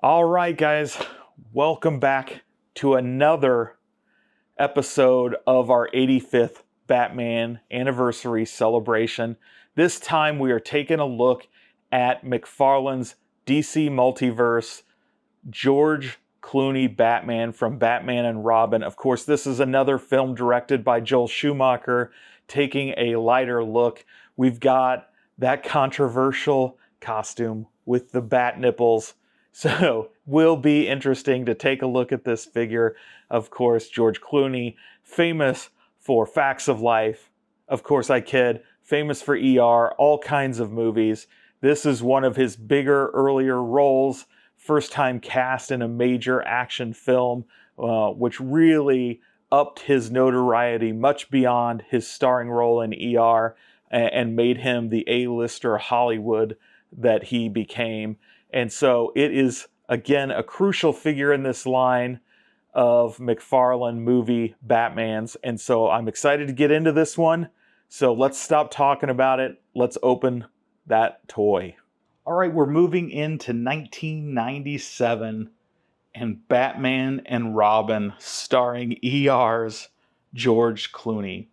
All right, guys, welcome back to another episode of our 85th Batman anniversary celebration. This time we are taking a look at McFarlane's DC Multiverse, George Clooney Batman from Batman and Robin. Of course, this is another film directed by Joel Schumacher, taking a lighter look. We've got that controversial costume with the bat nipples. So, will be interesting to take a look at this figure. Of course, George Clooney, famous for Facts of Life. Of course, I kid. Famous for ER, all kinds of movies. This is one of his bigger, earlier roles. First time cast in a major action film, which really upped his notoriety much beyond his starring role in ER and made him the A-lister Hollywood that he became. And so it is, again, a crucial figure in this line of McFarlane movie Batmans. And so I'm excited to get into this one. So let's stop talking about it. Let's open that toy. All right, we're moving into 1997 and Batman and Robin starring ER's George Clooney.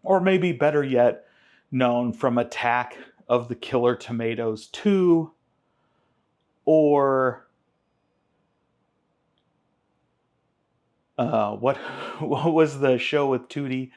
Or maybe better yet, known from Attack of the Killer Tomatoes 2, or what was the show with Tootie?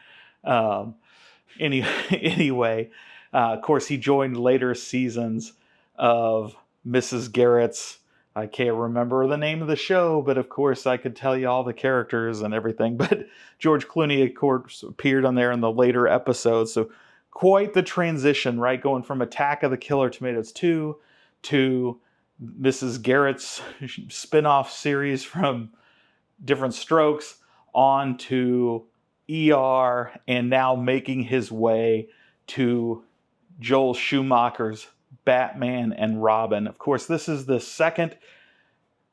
Anyway, of course, he joined later seasons of Mrs. Garrett's. I can't remember the name of the show, but of course I could tell you all the characters and everything. But George Clooney, of course, appeared on there in the later episodes. So quite the transition, right? Going from Attack of the Killer Tomatoes 2 to Mrs. Garrett's spin-off series from Different Strokes on to ER, and now making his way to Joel Schumacher's Batman and Robin. Of course, this is the second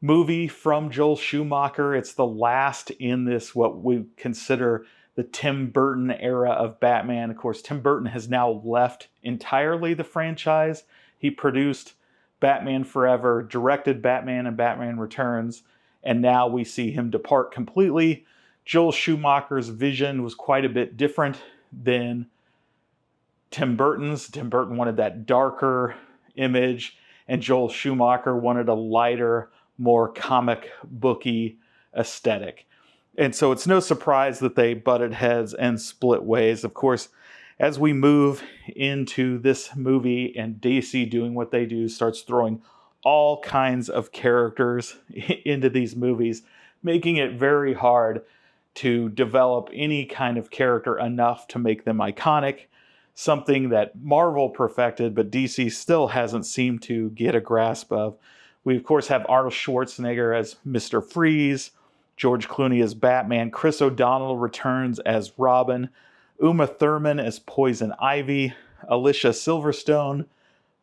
movie from Joel Schumacher. It's the last in this, what we consider the Tim Burton era of Batman. Of course, Tim Burton has now left entirely the franchise. He produced Batman Forever, directed Batman and Batman Returns, and now we see him depart completely. Joel Schumacher's vision was quite a bit different than Tim Burton's. Tim Burton wanted that darker image, and Joel Schumacher wanted a lighter, more comic booky aesthetic. And so it's no surprise that they butted heads and split ways. Of course, as we move into this movie and DC doing what they do, starts throwing all kinds of characters into these movies, making it very hard to develop any kind of character enough to make them iconic. Something that Marvel perfected, but DC still hasn't seemed to get a grasp of. We, of course, have Arnold Schwarzenegger as Mr. Freeze, George Clooney as Batman, Chris O'Donnell returns as Robin, Uma Thurman as Poison Ivy, Alicia Silverstone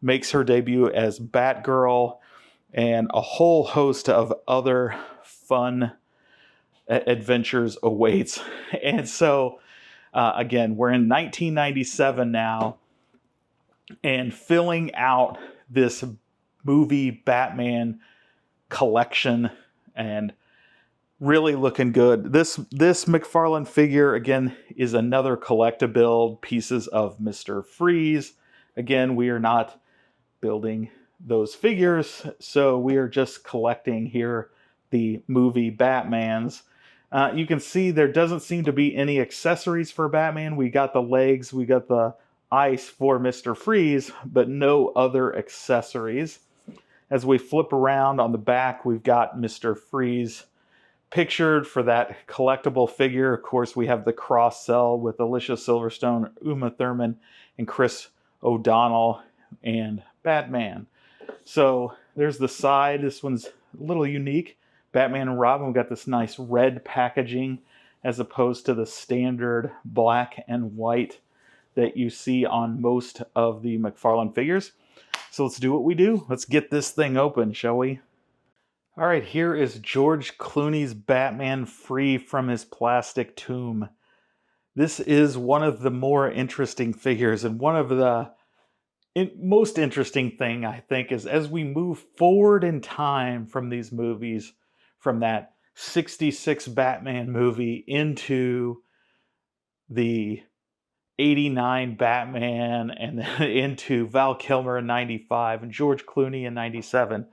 makes her debut as Batgirl, and a whole host of other fun adventures awaits. And so, again, we're in 1997 now, and filling out this movie Batman collection, and really looking good. This McFarlane figure, again, is another collectible, pieces of Mr. Freeze. Again, we are not building those figures, so we are just collecting here the movie Batmans. You can see there doesn't seem to be any accessories for Batman. We got the legs, we got the ice for Mr. Freeze, but no other accessories. As we flip around on the back, we've got Mr. Freeze pictured for that collectible figure. Of course, we have the cross cell with Alicia Silverstone, Uma Thurman, and Chris O'Donnell, and Batman. So there's the side. This one's a little unique. Batman and Robin, we've got this nice red packaging as opposed to the standard black and white that you see on most of the McFarlane figures. So let's do what we do. Let's get this thing open, shall we? All right, here is George Clooney's Batman free from his plastic tomb. This is one of the more interesting figures and one of the most interesting thing, I think, is as we move forward in time from these movies, from that 66 Batman movie into the 89 Batman and then into Val Kilmer in 95 and George Clooney in 97,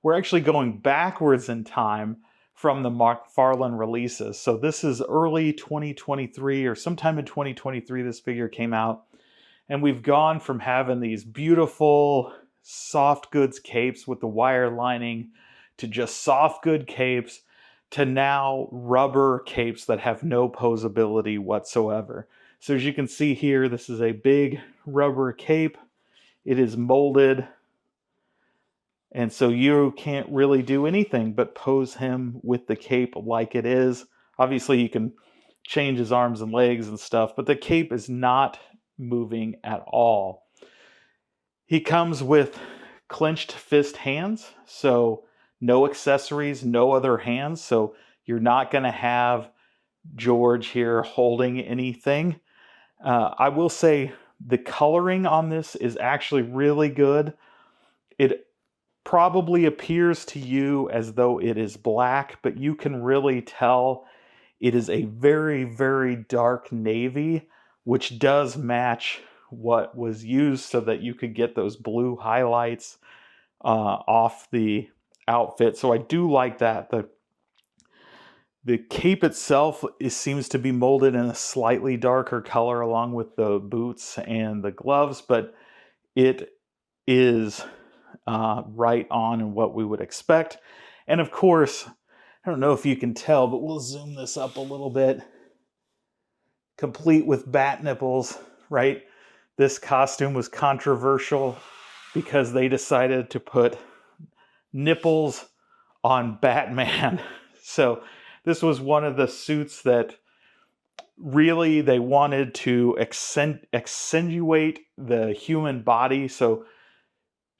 we're actually going backwards in time from the McFarlane releases. So this is early 2023 or sometime in 2023 this figure came out. And we've gone from having these beautiful soft goods capes with the wire lining to just soft good capes to now rubber capes that have no posability whatsoever. So as you can see here, this is a big rubber cape. It is molded. And so you can't really do anything but pose him with the cape like it is. Obviously you can change his arms and legs and stuff, but the cape is not moving at all. He comes with clenched fist hands, so no accessories, no other hands. So you're not going to have George here holding anything. I will say the coloring on this is actually really good. It probably appears to you as though it is black, but you can really tell it is a very, very dark navy, which does match what was used so that you could get those blue highlights off the outfit. So I do like that. The cape itself seems to be molded in a slightly darker color along with the boots and the gloves, but it is right on in what we would expect. And of course, I don't know if you can tell, but we'll zoom this up a little bit. Complete with bat nipples, right? This costume was controversial because they decided to put nipples on Batman. So this was one of the suits that really they wanted to accentuate the human body. So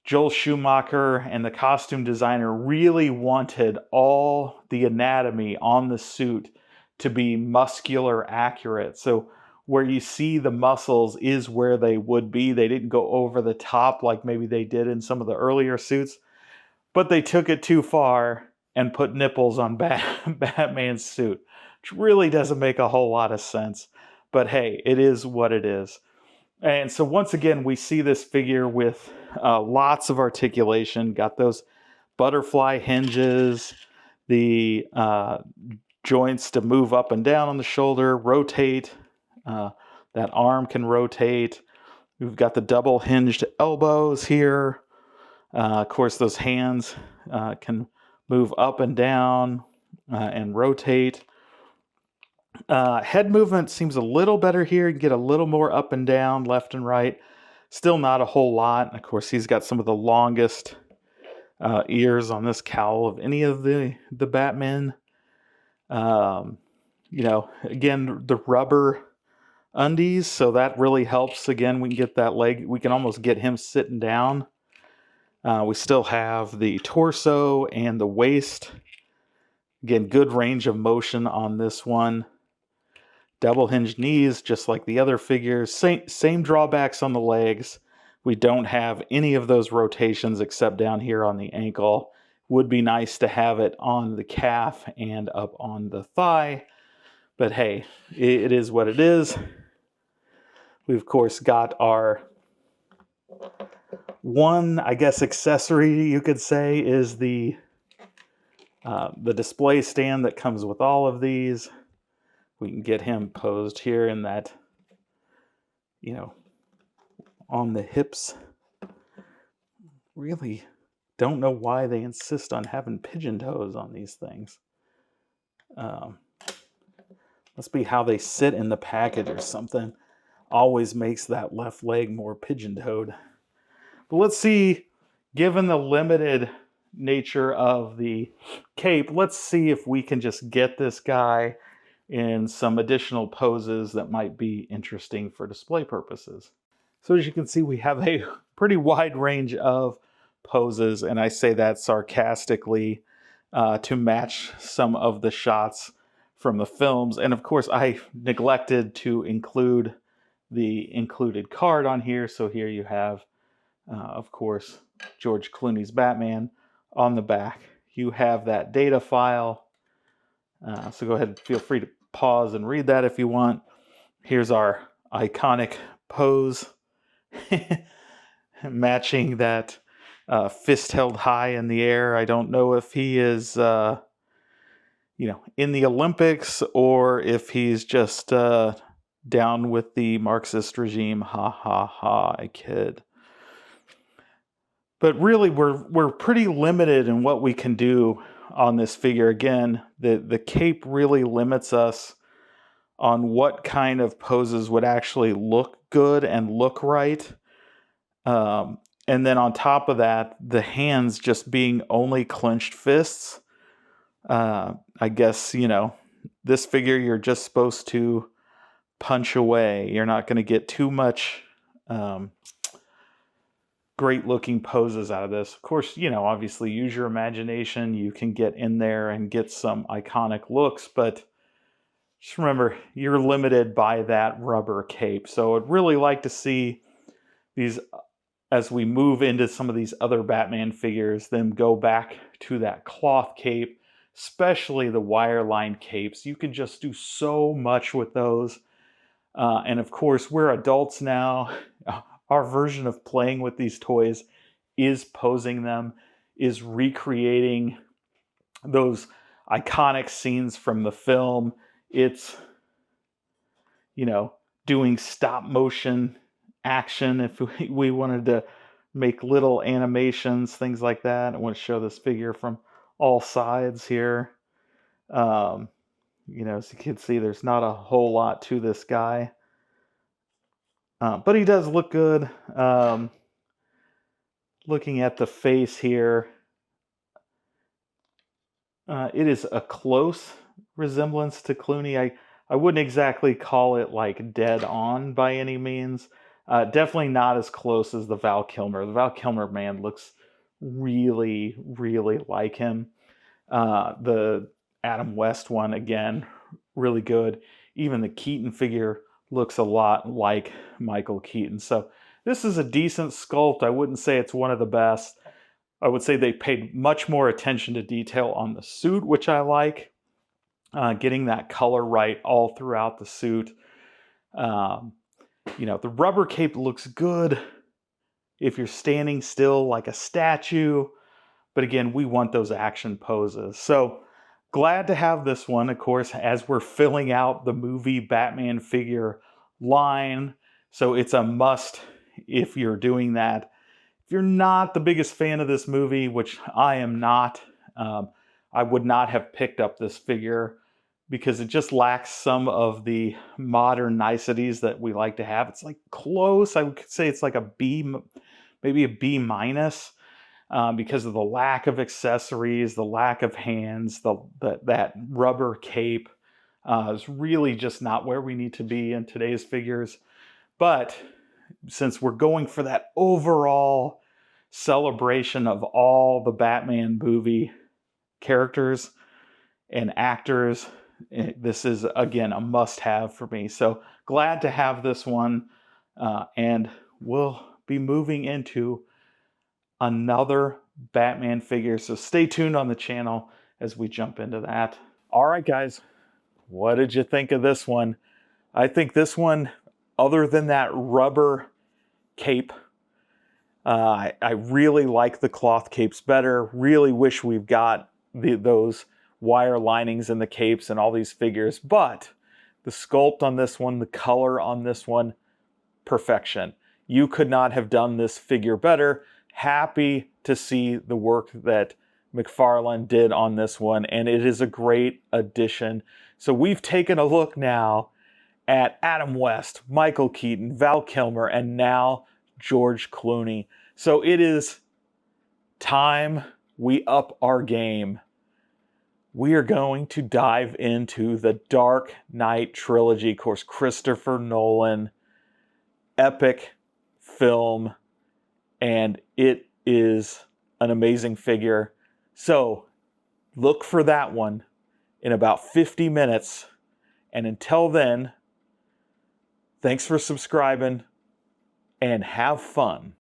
Joel Schumacher and the costume designer really wanted all the anatomy on the suit to be muscular accurate. So where you see the muscles is where they would be. They didn't go over the top like maybe they did in some of the earlier suits, but they took it too far and put nipples on Batman's suit, which really doesn't make a whole lot of sense. But hey, it is what it is. And so once again, we see this figure with lots of articulation. Got those butterfly hinges, the joints to move up and down on the shoulder, rotate. That arm can rotate. We've got the double hinged elbows here. Of course, those hands can move up and down and rotate. Head movement seems a little better here. You can get a little more up and down, left and right. Still not a whole lot. And of course, he's got some of the longest ears on this cowl of any of the Batmen. Again, the rubber undies, so that really helps. Again, we can get that leg. We can almost get him sitting down. We still have the torso and the waist. Again, good range of motion on this one. Double hinged knees, just like the other figures. Same drawbacks on the legs. We don't have any of those rotations except down here on the ankle. Would be nice to have it on the calf and up on the thigh. But hey, it is what it is. We've, of course, got our one, I guess, accessory you could say is the display stand that comes with all of these. We can get him posed here in that, on the hips. Really don't know why they insist on having pigeon toes on these things. Must be how they sit in the package or something. Always makes that left leg more pigeon-toed. But let's see, given the limited nature of the cape, let's see if we can just get this guy in some additional poses that might be interesting for display purposes. So as you can see, we have a pretty wide range of poses, and I say that sarcastically to match some of the shots from the films. And of course, I neglected to include the included card on here. So here you have Of course, George Clooney's Batman. On the back, you have that data file. So go ahead and feel free to pause and read that if you want. Here's our iconic pose, matching that fist held high in the air. I don't know if he is, in the Olympics or if he's just down with the Marxist regime. Ha ha ha! I kid. But really, we're pretty limited in what we can do on this figure. Again, the cape really limits us on what kind of poses would actually look good and look right. And then on top of that, the hands just being only clenched fists. I guess, this figure you're just supposed to punch away. You're not going to get too much great looking poses out of this. Of course, obviously use your imagination. You can get in there and get some iconic looks, but just remember, you're limited by that rubber cape. So I'd really like to see these, as we move into some of these other Batman figures, them go back to that cloth cape, especially the wire-lined capes. You can just do so much with those. And of course, we're adults now. Our version of playing with these toys is posing them, is recreating those iconic scenes from the film. It's, doing stop motion action if we wanted to make little animations, things like that. I want to show this figure from all sides here. As you can see, there's not a whole lot to this guy. But he does look good. Looking at the face here, it is a close resemblance to Clooney. I wouldn't exactly call it like dead on by any means. Definitely not as close as the Val Kilmer. The Val Kilmer man looks really, really like him. The Adam West one, again, really good. Even the Keaton figure looks a lot like Michael Keaton. So this is a decent sculpt. I wouldn't say it's one of the best. I would say they paid much more attention to detail on the suit, which I like. Getting that color right all throughout the suit. The rubber cape looks good if you're standing still like a statue. But again, we want those action poses. So glad to have this one, of course, as we're filling out the movie Batman figure line. So it's a must if you're doing that. If you're not the biggest fan of this movie, which I am not, I would not have picked up this figure because it just lacks some of the modern niceties that we like to have. It's like close. I would say it's like a B, maybe a B minus. Because of the lack of accessories, the lack of hands, that rubber cape is really just not where we need to be in today's figures. But since we're going for that overall celebration of all the Batman movie characters and actors, this is, again, a must-have for me. So glad to have this one, and we'll be moving into another Batman figure. So stay tuned on the channel as we jump into that. All right, guys, what did you think of this one? I think this one, other than that rubber cape, I really like the cloth capes better. Really wish we've got those wire linings in the capes and all these figures, but the sculpt on this one, the color on this one, perfection. You could not have done this figure better. Happy to see the work that McFarlane did on this one, and it is a great addition. So we've taken a look now at Adam West, Michael Keaton, Val Kilmer, and now George Clooney. So it is time we up our game. We are going to dive into the Dark Knight trilogy. Of course, Christopher Nolan, epic film, and it is an amazing figure. So look for that one in about 50 minutes. And until then, thanks for subscribing and have fun.